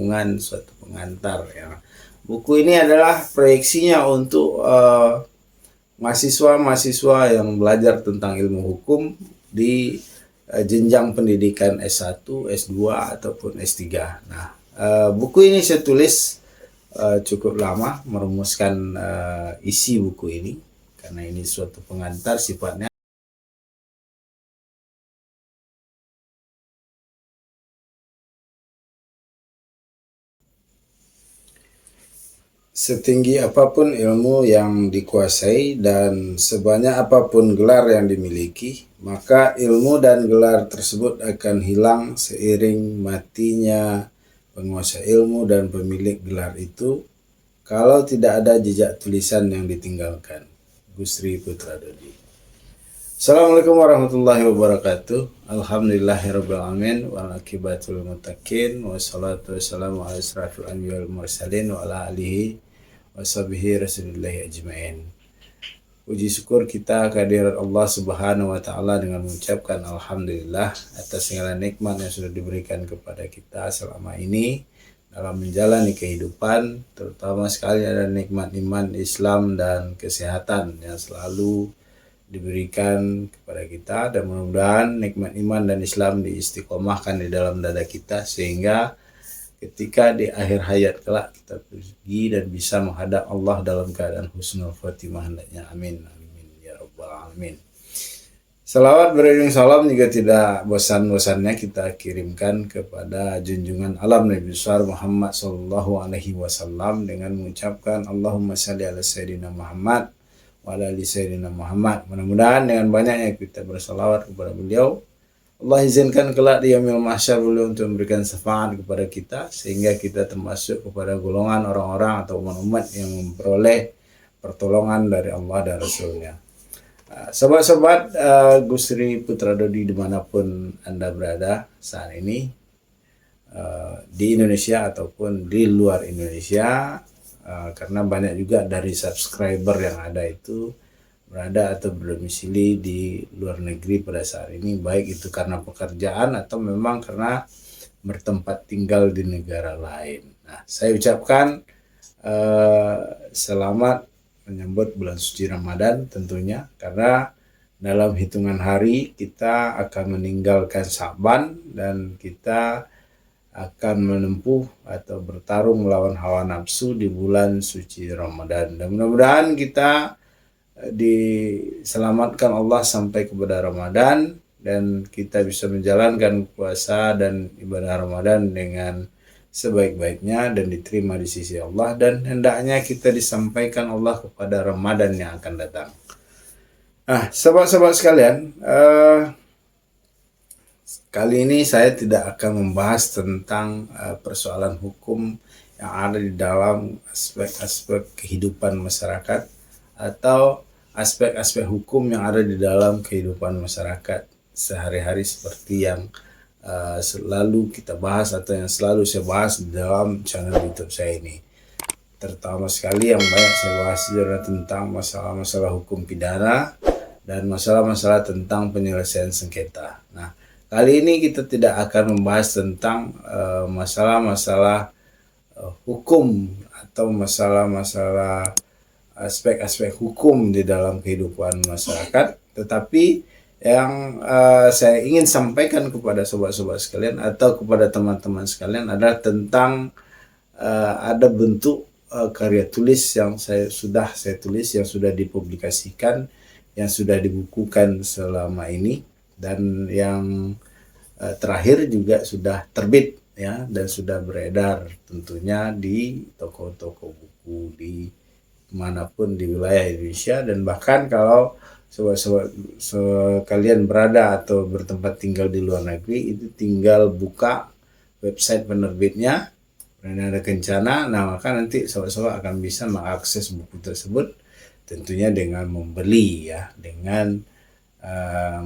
junjungan, suatu pengantar ya. Buku ini adalah proyeksinya untuk mahasiswa-mahasiswa yang belajar tentang ilmu hukum di jenjang pendidikan S1, S2 ataupun S3. Nah, buku ini saya tulis cukup lama merumuskan isi buku ini karena ini suatu pengantar sifatnya. Setinggi apapun ilmu yang dikuasai dan sebanyak apapun gelar yang dimiliki, maka ilmu dan gelar tersebut akan hilang seiring matinya penguasa ilmu dan pemilik gelar itu kalau tidak ada jejak tulisan yang ditinggalkan. Gusri Putradodi. Assalamualaikum warahmatullahi wabarakatuh. Alhamdulillahirabbil alamin wal akibatul muttaqin wassalatu wassalamu ala asrafil anbiya'i wal mursalin wa ala alihi washabihi rasulillahi ajmain. Puji syukur kita kehadirat Allah Subhanahu wa taala dengan mengucapkan alhamdulillah atas segala nikmat yang sudah diberikan kepada kita selama ini dalam menjalani kehidupan, terutama sekali ada nikmat iman, Islam dan kesehatan yang selalu diberikan kepada kita, dan mudah-mudahan nikmat iman dan Islam diistiqomahkan di dalam dada kita sehingga ketika di akhir hayat kelak kita pergi dan bisa menghadap Allah dalam keadaan husnul khotimah hendaknya. Amin amin ya rabbal alamin. Salawat beriring salam juga tidak bosan-bosannya kita kirimkan kepada junjungan alam Nabi besar Muhammad sallallahu alaihi wasallam dengan mengucapkan Allahumma shalli ala sayyidina Muhammad wa ala ali sayyidina Muhammad. Mudah-mudahan dengan banyaknya kita bersalawat kepada beliau, Allah izinkan kelak di yaumil mahsyar beliau untuk memberikan syafaat kepada kita sehingga kita termasuk kepada golongan orang-orang atau umat-umat yang memperoleh pertolongan dari Allah dan Rasulnya. Sobat-sobat Gusri Putradodi dimanapun Anda berada saat ini, di Indonesia ataupun di luar Indonesia, karena banyak juga dari subscriber yang ada itu berada atau berdomisili di luar negeri pada saat ini, baik itu karena pekerjaan atau memang karena bertempat tinggal di negara lain. Nah, saya ucapkan selamat menyambut bulan suci Ramadan tentunya, karena dalam hitungan hari kita akan meninggalkan Syaban dan kita akan menempuh atau bertarung melawan hawa nafsu di bulan suci Ramadan. Dan mudah-mudahan kita diselamatkan Allah sampai kepada Ramadan dan kita bisa menjalankan puasa dan ibadah Ramadan dengan sebaik-baiknya dan diterima di sisi Allah, dan hendaknya kita disampaikan Allah kepada Ramadan yang akan datang. Nah, sobat-sobat sekalian, kali ini saya tidak akan membahas tentang persoalan hukum yang ada di dalam aspek-aspek kehidupan masyarakat atau aspek-aspek hukum yang ada di dalam kehidupan masyarakat sehari-hari seperti yang selalu kita bahas atau yang selalu saya bahas di dalam channel YouTube saya ini. Terutama sekali yang banyak saya bahas adalah tentang masalah-masalah hukum pidana dan masalah-masalah tentang penyelesaian sengketa. Nah, kali ini kita tidak akan membahas tentang masalah-masalah hukum atau masalah-masalah aspek-aspek hukum di dalam kehidupan masyarakat, tetapi yang saya ingin sampaikan kepada sobat-sobat sekalian atau kepada teman-teman sekalian adalah tentang ada bentuk karya tulis yang sudah saya tulis, yang sudah dipublikasikan, yang sudah dibukukan selama ini, dan yang terakhir juga sudah terbit ya, dan sudah beredar tentunya di toko-toko buku di manapun di wilayah Indonesia. Dan bahkan kalau sobat-sobat sekalian berada atau bertempat tinggal di luar negeri, itu tinggal buka website penerbitnya Prananda Kencana. Nah, maka nanti sobat-sobat akan bisa mengakses buku tersebut tentunya dengan membeli ya, dengan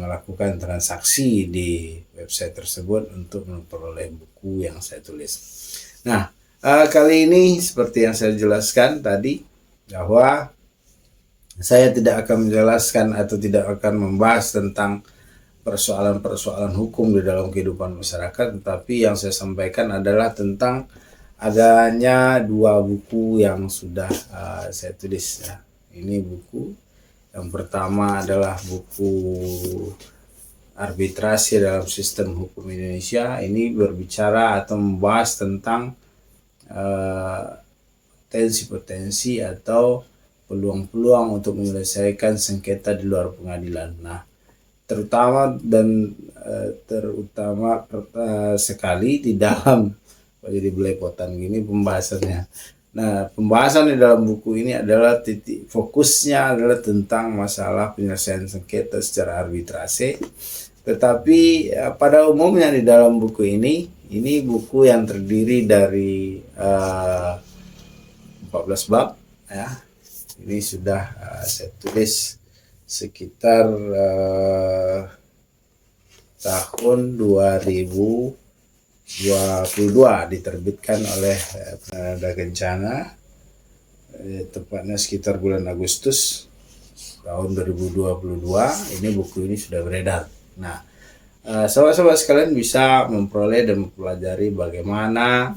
melakukan transaksi di website tersebut untuk memperoleh buku yang saya tulis. Nah, kali ini seperti yang saya jelaskan tadi, bahwa saya tidak akan menjelaskan atau tidak akan membahas tentang persoalan-persoalan hukum di dalam kehidupan masyarakat, tetapi yang saya sampaikan adalah tentang adanya 2 buku yang sudah saya tulis ya. Ini buku yang pertama adalah buku Arbitrase dalam Sistem Hukum Indonesia. Ini berbicara atau membahas tentang potensi-potensi atau peluang-peluang untuk menyelesaikan sengketa di luar pengadilan. Nah, terutama sekali di dalam jadi belepotan gini pembahasannya. Nah, pembahasan di dalam buku ini adalah titik fokusnya adalah tentang masalah penyelesaian sengketa secara arbitrase. Tetapi pada umumnya di dalam buku ini buku yang terdiri dari 14 bab ya. Ini sudah saya tulis sekitar tahun 2022 diterbitkan oleh Pranada Kencana, tepatnya sekitar bulan Agustus tahun 2022. Ini buku ini sudah beredar. Nah, sobat-sobat sekalian bisa memperoleh dan mempelajari bagaimana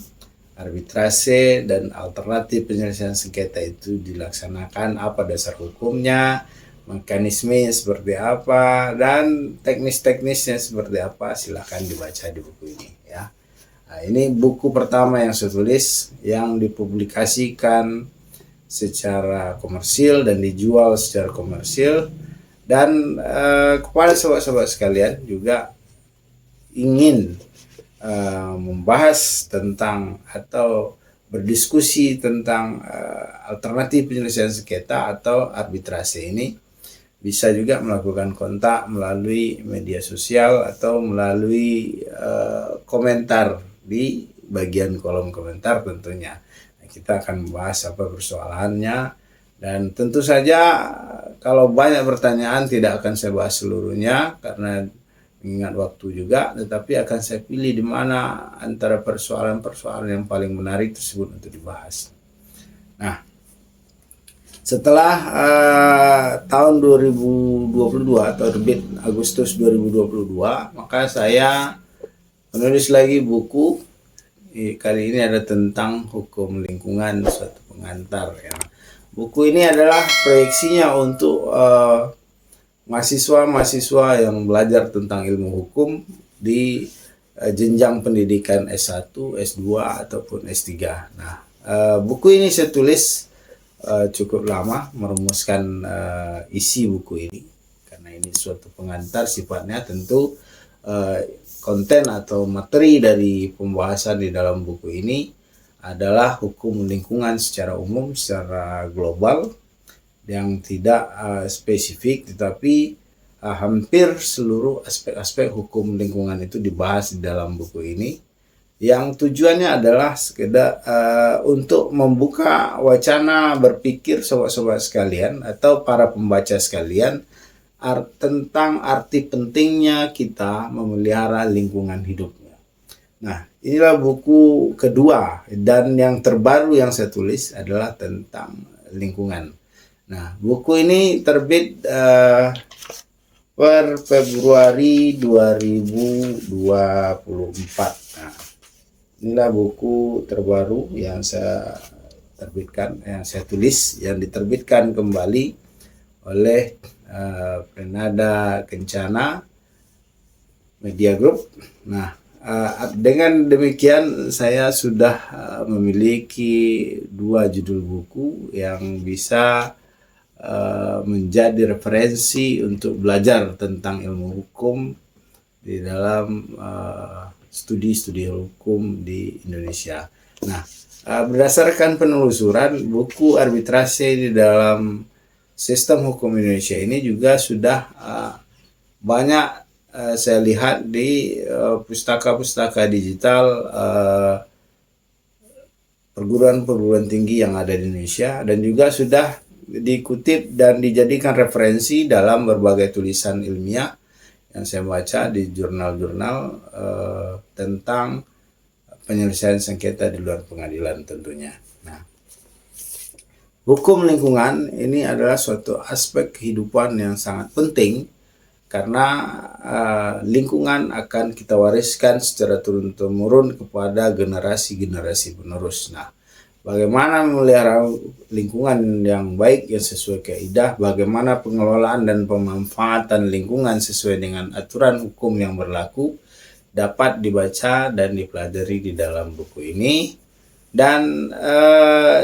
arbitrase dan alternatif penyelesaian sengketa itu dilaksanakan, apa dasar hukumnya, mekanismenya seperti apa, dan teknis-teknisnya seperti apa. Silahkan dibaca di buku ini ya. Nah, ini buku pertama yang saya tulis yang dipublikasikan secara komersil dan dijual secara komersil. Dan kepada sobat-sobat sekalian juga ingin membahas tentang atau berdiskusi tentang alternatif penyelesaian sengketa atau arbitrase ini, bisa juga melakukan kontak melalui media sosial atau melalui komentar di bagian kolom komentar tentunya. Nah, kita akan membahas apa persoalannya, dan tentu saja kalau banyak pertanyaan tidak akan saya bahas seluruhnya karena mengingat waktu juga, tetapi akan saya pilih di mana antara persoalan-persoalan yang paling menarik tersebut untuk dibahas. Nah, setelah tahun 2022 atau terbit Agustus 2022, maka saya menulis lagi buku. Kali ini ada tentang hukum lingkungan, suatu pengantar ya. Buku ini adalah proyeksinya untuk mahasiswa-mahasiswa yang belajar tentang ilmu hukum di jenjang pendidikan S1, S2 ataupun S3. Nah, buku ini saya tulis cukup lama merumuskan isi buku ini karena ini suatu pengantar sifatnya. Tentu konten atau materi dari pembahasan di dalam buku ini adalah hukum lingkungan secara umum, secara global, yang tidak spesifik, tetapi hampir seluruh aspek-aspek hukum lingkungan itu dibahas di dalam buku ini, yang tujuannya adalah sekedar untuk membuka wacana berpikir sobat-sobat sekalian atau para pembaca sekalian tentang arti pentingnya kita memelihara lingkungan hidupnya. Nah, inilah buku kedua dan yang terbaru yang saya tulis adalah tentang lingkungan. Nah, buku ini terbit per Februari 2024. Nah, inilah buku terbaru yang saya terbitkan, yang saya tulis, yang diterbitkan kembali oleh Pranada Kencana Media Group. Nah, dengan demikian saya sudah memiliki 2 judul buku yang bisa menjadi referensi untuk belajar tentang ilmu hukum di dalam studi-studi hukum di Indonesia. Nah, berdasarkan penelusuran, buku arbitrase di dalam sistem hukum Indonesia ini juga sudah banyak saya lihat di pustaka-pustaka digital perguruan-perguruan tinggi yang ada di Indonesia, dan juga sudah dikutip dan dijadikan referensi dalam berbagai tulisan ilmiah yang saya baca di jurnal-jurnal tentang penyelesaian sengketa di luar pengadilan tentunya. Nah, hukum lingkungan ini adalah suatu aspek kehidupan yang sangat penting karena lingkungan akan kita wariskan secara turun-temurun kepada generasi-generasi penerus. Nah, bagaimana memelihara lingkungan yang baik yang sesuai kaidah, bagaimana pengelolaan dan pemanfaatan lingkungan sesuai dengan aturan hukum yang berlaku, dapat dibaca dan dipelajari di dalam buku ini. Dan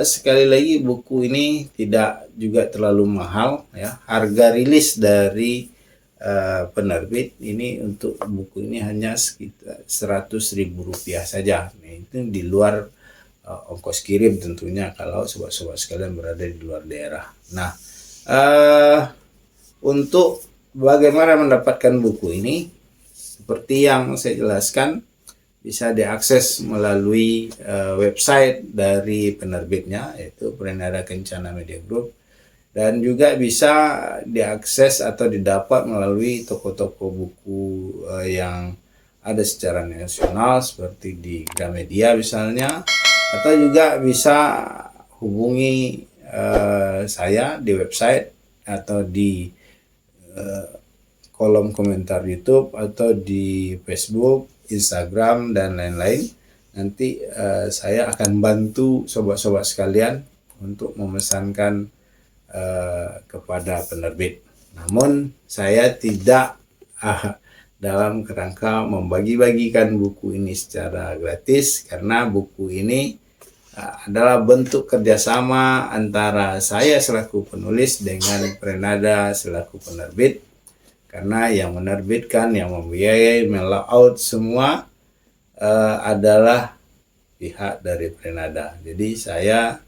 sekali lagi, buku ini tidak juga terlalu mahal ya. Harga rilis dari penerbit ini untuk buku ini hanya sekitar Rp100.000 saja. Nah, itu di luar ongkos kirim tentunya kalau sobat-sobat sekalian berada di luar daerah. Nah, untuk bagaimana mendapatkan buku ini, seperti yang saya jelaskan, bisa diakses melalui website dari penerbitnya, yaitu Prenada Kencana Media Group, dan juga bisa diakses atau didapat melalui toko-toko buku yang ada secara nasional seperti di Gramedia misalnya, atau juga bisa hubungi saya di website atau di kolom komentar YouTube atau di Facebook, Instagram, dan lain-lain. Nanti saya akan bantu sobat-sobat sekalian untuk memesankan kepada penerbit. Namun saya tidak dalam kerangka membagi-bagikan buku ini secara gratis, karena buku ini adalah bentuk kerjasama antara saya selaku penulis dengan Prenada selaku penerbit, karena yang menerbitkan, yang membiayai, melayout semua adalah pihak dari Prenada. Jadi saya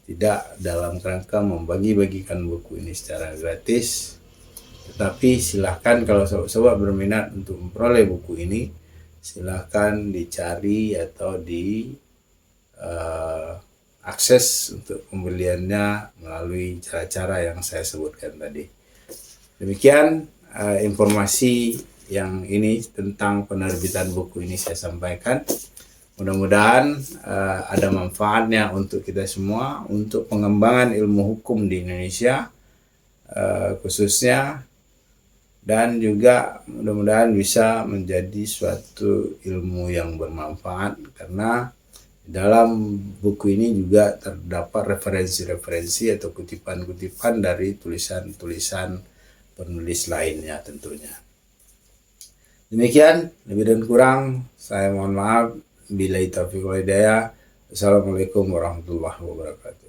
tidak dalam kerangka membagi-bagikan buku ini secara gratis, tetapi silahkan kalau sobat-sobat berminat untuk memperoleh buku ini, silahkan dicari atau di akses untuk pembeliannya melalui cara-cara yang saya sebutkan tadi. Demikian informasi yang ini tentang penerbitan buku ini saya sampaikan. Mudah-mudahan ada manfaatnya untuk kita semua, untuk pengembangan ilmu hukum di Indonesia khususnya, dan juga mudah-mudahan bisa menjadi suatu ilmu yang bermanfaat, karena dalam buku ini juga terdapat referensi-referensi atau kutipan-kutipan dari tulisan-tulisan penulis lainnya tentunya. Demikian, lebih dan kurang saya mohon maaf. Billahi taufiq wal hidayah. Assalamualaikum warahmatullahi wabarakatuh.